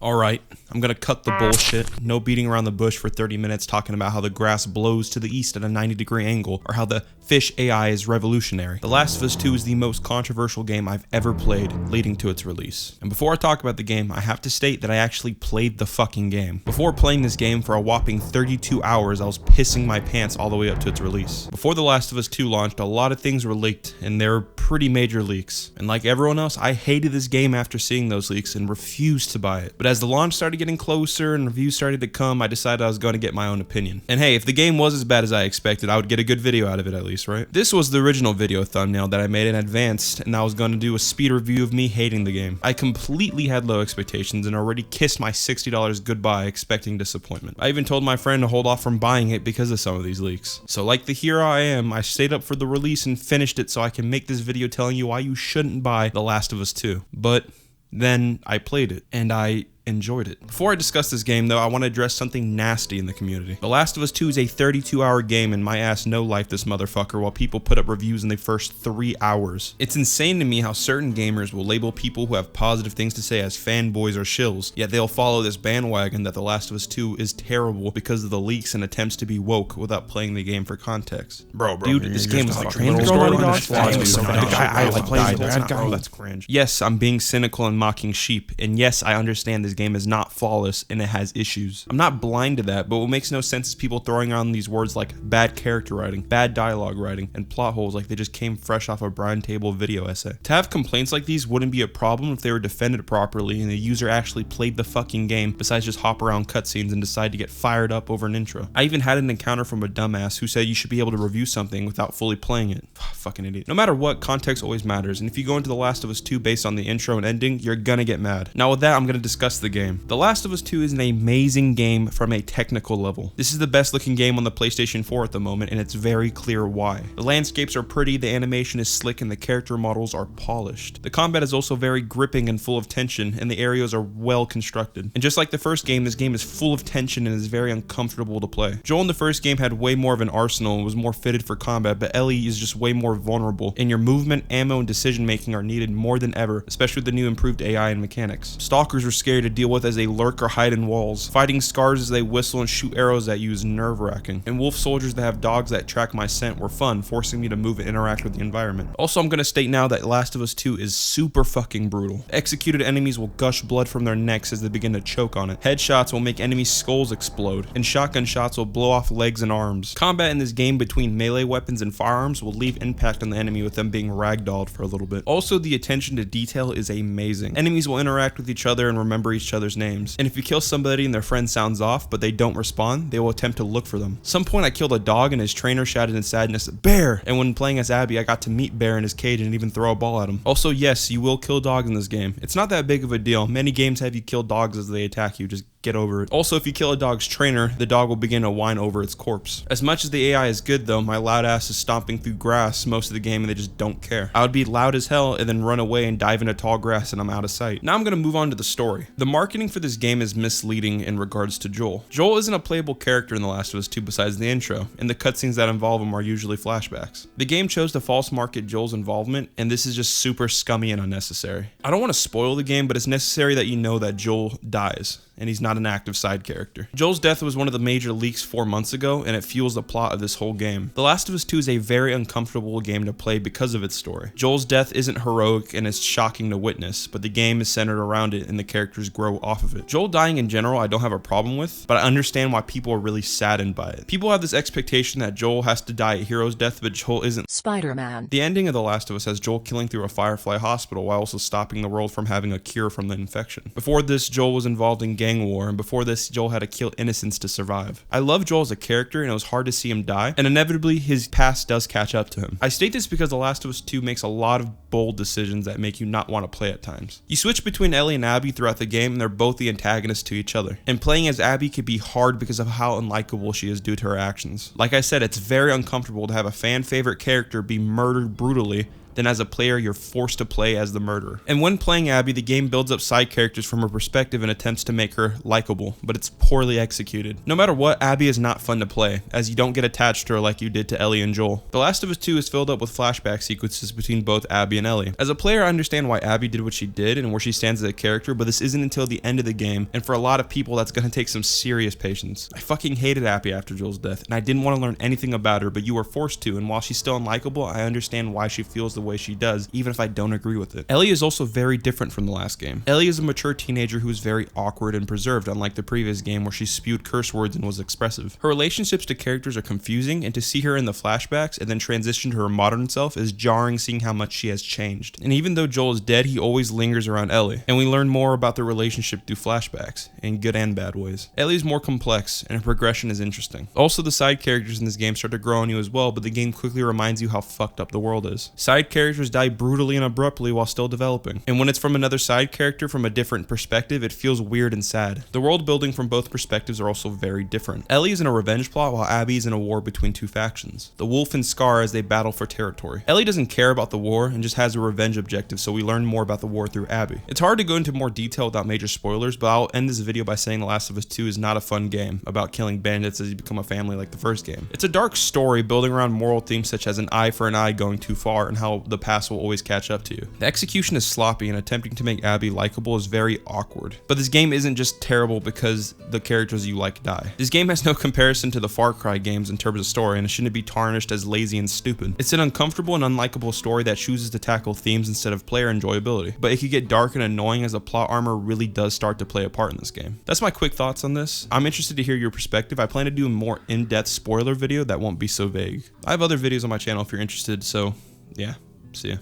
Alright, I'm gonna cut the bullshit. No beating around the bush for 30 minutes talking about how the grass blows to the east at a 90-degree angle, or how the fish AI is revolutionary. The Last of Us 2 is the most controversial game I've ever played, leading to its release. And before I talk about the game, I have to state that I actually played the fucking game. Before playing this game for a whopping 32 hours, I was pissing my pants all the way up to its release. Before The Last of Us 2 launched, a lot of things were leaked, and they were pretty major leaks. And like everyone else, I hated this game after seeing those leaks and refused to buy it. But as the launch started getting closer and reviews started to come, I decided I was going to get my own opinion. And hey, if the game was as bad as I expected, I would get a good video out of it at least, right? This was the original video thumbnail that I made in advance, and I was going to do a speed review of me hating the game. I completely had low expectations and already kissed my $60 goodbye expecting disappointment. I even told my friend to hold off from buying it because of some of these leaks. So like the hero I am, I stayed up for the release and finished it so I can make this video telling you why you shouldn't buy The Last of Us 2. But then I played it, and I enjoyed it. Before I discuss this game though, I want to address something nasty in the community. The Last of Us 2 is a 32-hour game and my ass no life this motherfucker while people put up reviews in the first 3 hours. It's insane to me how certain gamers will label people who have positive things to say as fanboys or shills, yet they'll follow this bandwagon that The Last of Us 2 is terrible because of the leaks and attempts to be woke without playing the game for context. Bro, dude, this game is like that's cringe. Yes, I'm being cynical and mocking sheep, and yes, I understand this game is not flawless and it has issues. I'm not blind to that, but what makes no sense is people throwing around these words like bad character writing, bad dialogue writing, and plot holes like they just came fresh off a Brian Table video essay. To have complaints like these wouldn't be a problem if they were defended properly and the user actually played the fucking game besides just hop around cutscenes and decide to get fired up over an intro. I even had an encounter from a dumbass who said you should be able to review something without fully playing it. Fucking idiot. No matter what, context always matters, and if you go into The Last of Us 2 based on the intro and ending, you're gonna get mad. Now with that, I'm gonna discuss the game. The Last of Us 2 is an amazing game from a technical level. This is the best looking game on the PlayStation 4 at the moment, and it's very clear why. The landscapes are pretty, the animation is slick, and the character models are polished. The combat is also very gripping and full of tension, and the areas are well constructed. And just like the first game, this game is full of tension and is very uncomfortable to play. Joel in the first game had way more of an arsenal and was more fitted for combat, but Ellie is just way more vulnerable, and your movement, ammo, and decision making are needed more than ever, especially with the new improved AI and mechanics. Stalkers are scary to deal with as they lurk or hide in walls. Fighting scars as they whistle and shoot arrows at you is nerve-wracking. And wolf soldiers that have dogs that track my scent were fun, forcing me to move and interact with the environment. Also, I'm gonna state now that Last of Us 2 is super fucking brutal. Executed enemies will gush blood from their necks as they begin to choke on it. Headshots will make enemy skulls explode, and shotgun shots will blow off legs and arms. Combat in this game between melee weapons and firearms will leave impact on the enemy with them being ragdolled for a little bit. Also, the attention to detail is amazing. Enemies will interact with each other and remember each other's names. And if you kill somebody and their friend sounds off, but they don't respond, they will attempt to look for them. Some point I killed a dog and his trainer shouted in sadness, "Bear!" And when playing as Abby, I got to meet Bear in his cage and even throw a ball at him. Also, yes, you will kill dogs in this game. It's not that big of a deal. Many games have you kill dogs as they attack you. Just get over it. Also, if you kill a dog's trainer, the dog will begin to whine over its corpse. As much as the AI is good though, my loud ass is stomping through grass most of the game and they just don't care. I would be loud as hell and then run away and dive into tall grass and I'm out of sight. Now I'm gonna move on to the story. The marketing for this game is misleading in regards to Joel. Joel isn't a playable character in The Last of Us 2 besides the intro, and the cutscenes that involve him are usually flashbacks. The game chose to false market Joel's involvement, and this is just super scummy and unnecessary. I don't want to spoil the game, but it's necessary that you know that Joel dies, and he's not an active side character. Joel's death was one of the major leaks 4 months ago, and it fuels the plot of this whole game. The Last of Us 2 is a very uncomfortable game to play because of its story. Joel's death isn't heroic and it's shocking to witness, but the game is centered around it and the characters grow off of it. Joel dying in general I don't have a problem with, but I understand why people are really saddened by it. People have this expectation that Joel has to die a hero's death, but Joel isn't Spider-Man. The ending of The Last of Us has Joel killing through a Firefly hospital while also stopping the world from having a cure from the infection. Before this, Joel was involved in gang war, and before this, Joel had to kill innocents to survive. I love Joel as a character, and it was hard to see him die, and inevitably his past does catch up to him. I state this because The Last of Us 2 makes a lot of bold decisions that make you not want to play at times. You switch between Ellie and Abby throughout the game, and they're both the antagonists to each other. And playing as Abby could be hard because of how unlikable she is due to her actions. Like I said, it's very uncomfortable to have a fan favorite character be murdered brutally then as a player you're forced to play as the murderer. And when playing Abby, the game builds up side characters from her perspective and attempts to make her likable, but it's poorly executed. No matter what, Abby is not fun to play, as you don't get attached to her like you did to Ellie and Joel. The Last of Us 2 is filled up with flashback sequences between both Abby and Ellie. As a player, I understand why Abby did what she did and where she stands as a character, but this isn't until the end of the game, and for a lot of people that's gonna take some serious patience. I fucking hated Abby after Joel's death, and I didn't want to learn anything about her, but you were forced to, and while she's still unlikable, I understand why she feels the way she does, even if I don't agree with it. Ellie is also very different from the last game. Ellie is a mature teenager who is very awkward and preserved, unlike the previous game where she spewed curse words and was expressive. Her relationships to characters are confusing, and to see her in the flashbacks and then transition to her modern self is jarring, seeing how much she has changed. And even though Joel is dead, he always lingers around Ellie, and we learn more about their relationship through flashbacks, in good and bad ways. Ellie is more complex, and her progression is interesting. Also, the side characters in this game start to grow on you as well, but the game quickly reminds you how fucked up the world is. Side characters die brutally and abruptly while still developing, and when it's from another side character from a different perspective, it feels weird and sad. The world building from both perspectives are also very different. Ellie is in a revenge plot while Abby is in a war between two factions, the Wolf and Scar, as they battle for territory. Ellie doesn't care about the war and just has a revenge objective, so we learn more about the war through Abby. It's hard to go into more detail without major spoilers, but I'll end this video by saying The Last of Us 2 is not a fun game about killing bandits as you become a family like the first game. It's a dark story building around moral themes such as an eye for an eye going too far and how the past will always catch up to you. The execution is sloppy, and attempting to make Abby likable is very awkward. But this game isn't just terrible because the characters you like die. This game has no comparison to the Far Cry games in terms of story, and it shouldn't be tarnished as lazy and stupid. It's an uncomfortable and unlikable story that chooses to tackle themes instead of player enjoyability, but it could get dark and annoying as the plot armor really does start to play a part in this game. That's my quick thoughts on this. I'm interested to hear your perspective. I plan to do a more in-depth spoiler video that won't be so vague. I have other videos on my channel if you're interested, so yeah, see ya.